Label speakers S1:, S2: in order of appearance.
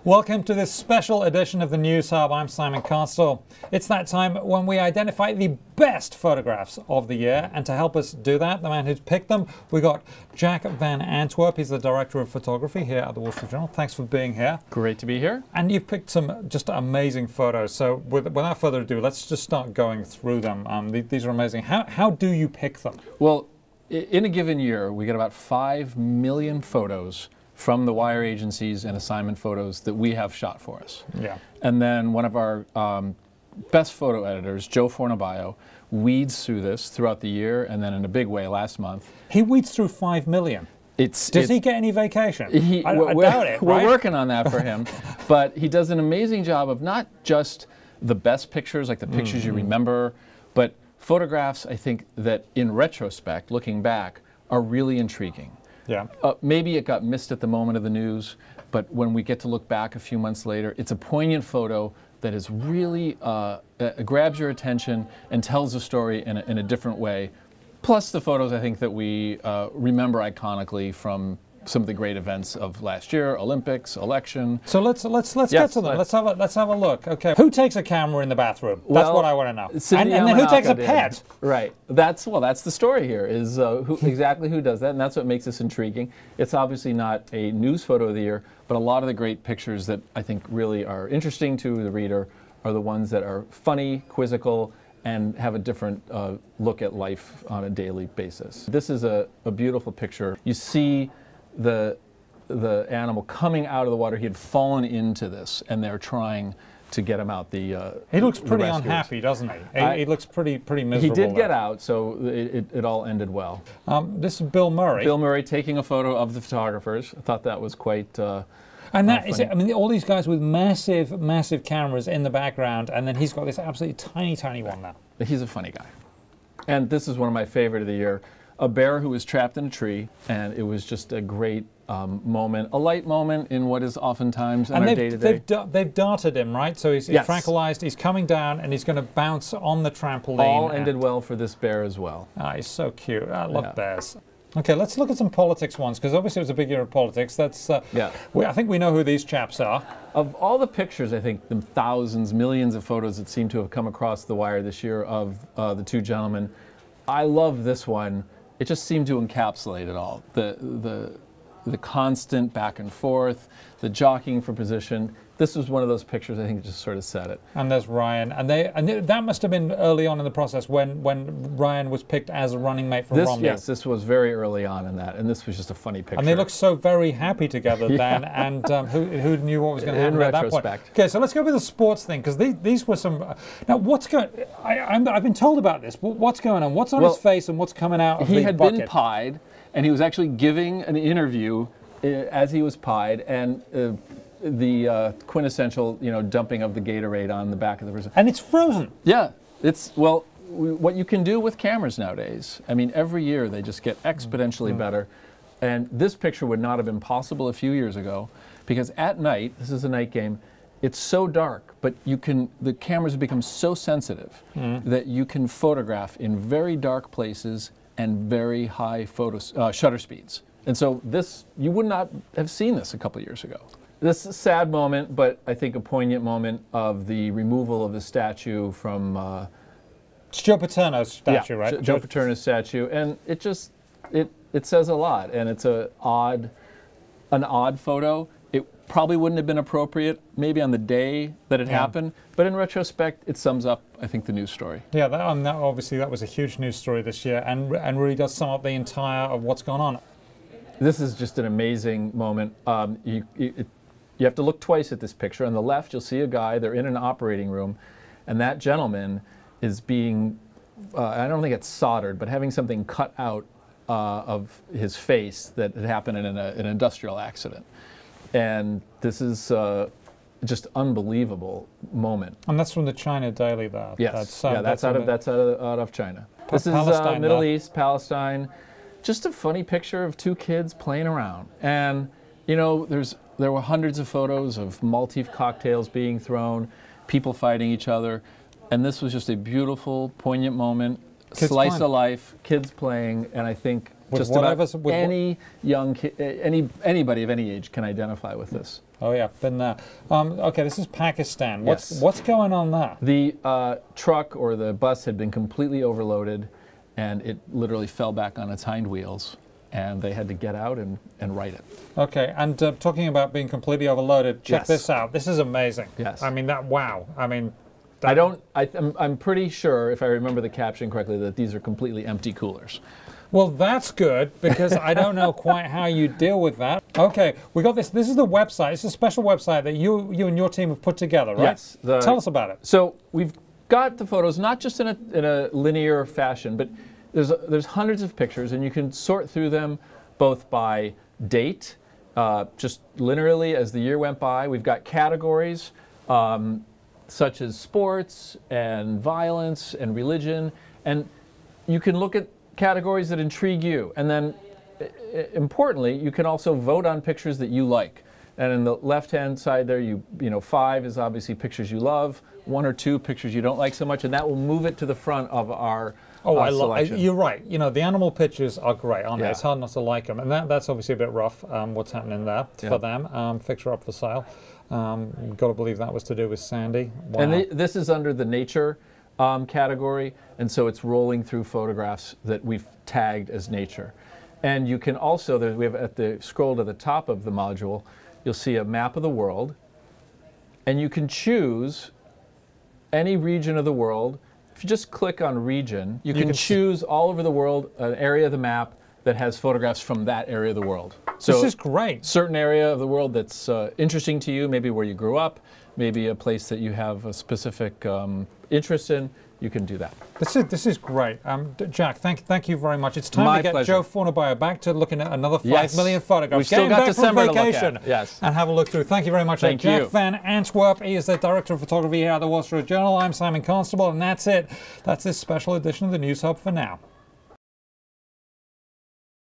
S1: Welcome to this special edition of the News Hub. I'm Simon Constable. It's that time when we identify the best photographs of the year, and to help us do that, the man who's picked them, we got Jack Van Antwerp. He's the director of photography here at the Wall Street Journal. Thanks for being here.
S2: Great to be here. And
S1: you've picked some just amazing photos. So without further ado, let's just start going through them. These are amazing. How do you pick them?
S2: Well, in a given year, we get about 5 million photos from the wire agencies and assignment photos that we have shot for us.
S1: Yeah.
S2: And then one of our best photo editors, Joe Fornabaio, weeds through this throughout the year, and then in a big way last month.
S1: He weeds through 5 million. Does he get any vacation? I doubt it.
S2: We're working on that for him. But he does an amazing job of not just the best pictures, like the pictures you remember, but photographs, I think, that in retrospect, looking back, are really intriguing.
S1: Yeah.
S2: Maybe it got missed at the moment of the news, but when we get to look back a few months later, it's a poignant photo that is really grabs your attention and tells a story in a different way. Plus the photos, I think, that we remember iconically from some of the great events of last year, Olympics, election.
S1: So let's get to them. Let's have a look. Okay. Who takes a camera in the bathroom? That's what I want to know. And then who takes a pet?
S2: Right. That's the story here. Is exactly who does that, and that's what makes this intriguing. It's obviously not a news photo of the year, but a lot of the great pictures that I think really are interesting to the reader are the ones that are funny, quizzical, and have a different look at life on a daily basis. This is a beautiful picture. You see the animal coming out of the water. He had fallen into this, and they're trying to get him out. He
S1: looks pretty unhappy, doesn't he? He looks pretty miserable.
S2: He did get out, so it all ended well.
S1: This is Bill Murray.
S2: Bill Murray taking a photo of the photographers. I thought that was quite
S1: and that is it. I mean, all these guys with massive cameras in the background, and then he's got this absolutely tiny one now.
S2: He's a funny guy. And this is one of my favorite of the year. A bear who was trapped in a tree, and it was just a great moment, a light moment in what is oftentimes in our day-to-day.
S1: They've darted him, right? So he's tranquilized, he's coming down, and he's going to bounce on the trampoline.
S2: All ended well for this bear as well.
S1: He's so cute. I love bears. Okay, let's look at some politics ones, because obviously it was a big year of politics. That's I think we know who these chaps are.
S2: Of all the pictures, I think the thousands, millions of photos that seem to have come across the wire this year of the two gentlemen, I love this one. It just seemed to encapsulate it all. The constant back and forth, the jockeying for position. This was one of those pictures, I think, just sort of said it.
S1: And there's Ryan. And that must have been early on in the process when Ryan was picked as a running mate for Romney.
S2: Yes, this was very early on in that. And this was just a funny picture.
S1: And they looked so very happy together then. And who knew what was going to happen at that point? Okay, so let's go with the sports thing, because these were some... Now, what's going... I've been told about this. What's going on? What's on his face and what's coming out of the bucket?
S2: He had been pied, and he was actually giving an interview as he was pied, and the quintessential, dumping of the Gatorade on the back of the person.
S1: And it's frozen.
S2: Yeah, what you can do with cameras nowadays. I mean, every year they just get exponentially better. And this picture would not have been possible a few years ago, because at night, this is a night game, it's so dark, but the cameras have become so sensitive that you can photograph in very dark places and very high shutter speeds. And so you would not have seen this a couple of years ago. This is a sad moment, but I think a poignant moment of the removal of the statue from...
S1: It's Joe Paterno's statue, right?
S2: Joe Paterno's statue. And it says a lot, and it's an odd photo. It probably wouldn't have been appropriate maybe on the day that it happened, but in retrospect, it sums up, I think, the news story.
S1: Yeah, obviously that was a huge news story this year, and really does sum up the entire of what's gone on.
S2: This is just an amazing moment. You have to look twice at this picture. On the left, you'll see a guy. They're in an operating room, and that gentleman is being, I don't think it's soldered, but having something cut out of his face that had happened in an industrial accident. And this is just unbelievable moment.
S1: And that's from the China Daily, there.
S2: Yes, that's out of China. This is Middle East, Palestine. Just a funny picture of two kids playing around. And, there were hundreds of photos of Maltese cocktails being thrown, people fighting each other. And this was just a beautiful, poignant moment, slice of life, kids playing. And I think Just about any young anybody of any age can identify with this.
S1: Oh yeah, been there. Okay, this is Pakistan.
S2: Yes.
S1: What's going on there?
S2: The truck or the bus had been completely overloaded, and it literally fell back on its hind wheels, and they had to get out and right it.
S1: Okay, and talking about being completely overloaded, check this out. This is amazing.
S2: Yes.
S1: I mean, wow. I mean,
S2: I'm pretty sure, if I remember the caption correctly, that these are completely empty coolers.
S1: Well, that's good, because I don't know quite how you deal with that. Okay, we got this. This is the website. It's a special website that you and your team have put together, right?
S2: Yes.
S1: Tell us about it.
S2: So we've got the photos not just in a linear fashion, but there's hundreds of pictures, and you can sort through them both by date, just linearly as the year went by. We've got categories such as sports and violence and religion, and you can look at categories that intrigue you, and then importantly, you can also vote on pictures that you like. And in the left-hand side there, you know, 5 is obviously pictures you love, 1 or 2 pictures you don't like so much, and that will move it to the front of our selection.
S1: You're right. You know, the animal pictures are great, aren't they?
S2: Yeah.
S1: It's hard not to like them, and that's obviously a bit rough. What's happening there for them? Fixer up for sale. Got to believe that was to do with Sandy. Wow.
S2: And this is under the nature category, and so it's rolling through photographs that we've tagged as nature. And you can also, we have at the scroll to the top of the module, you'll see a map of the world, and you can choose any region of the world. If you just click on region, you can choose all over the world an area of the map that has photographs from that area of the world. So
S1: this is great.
S2: Certain area of the world that's interesting to you, maybe where you grew up, maybe a place that you have a specific interest in, you can do that.
S1: This is great. Jack, thank you very much. It's time
S2: My
S1: to get
S2: pleasure.
S1: Joe Fornabayer back to looking at another 5 million photographs.
S2: We've still got December to look at. Yes.
S1: And have a look through. Thank you very much.
S2: Thank
S1: Jack
S2: you.
S1: Van Antwerp. He is the Director of Photography here at the Wall Street Journal. I'm Simon Constable, and that's it. That's this special edition of the News Hub for now.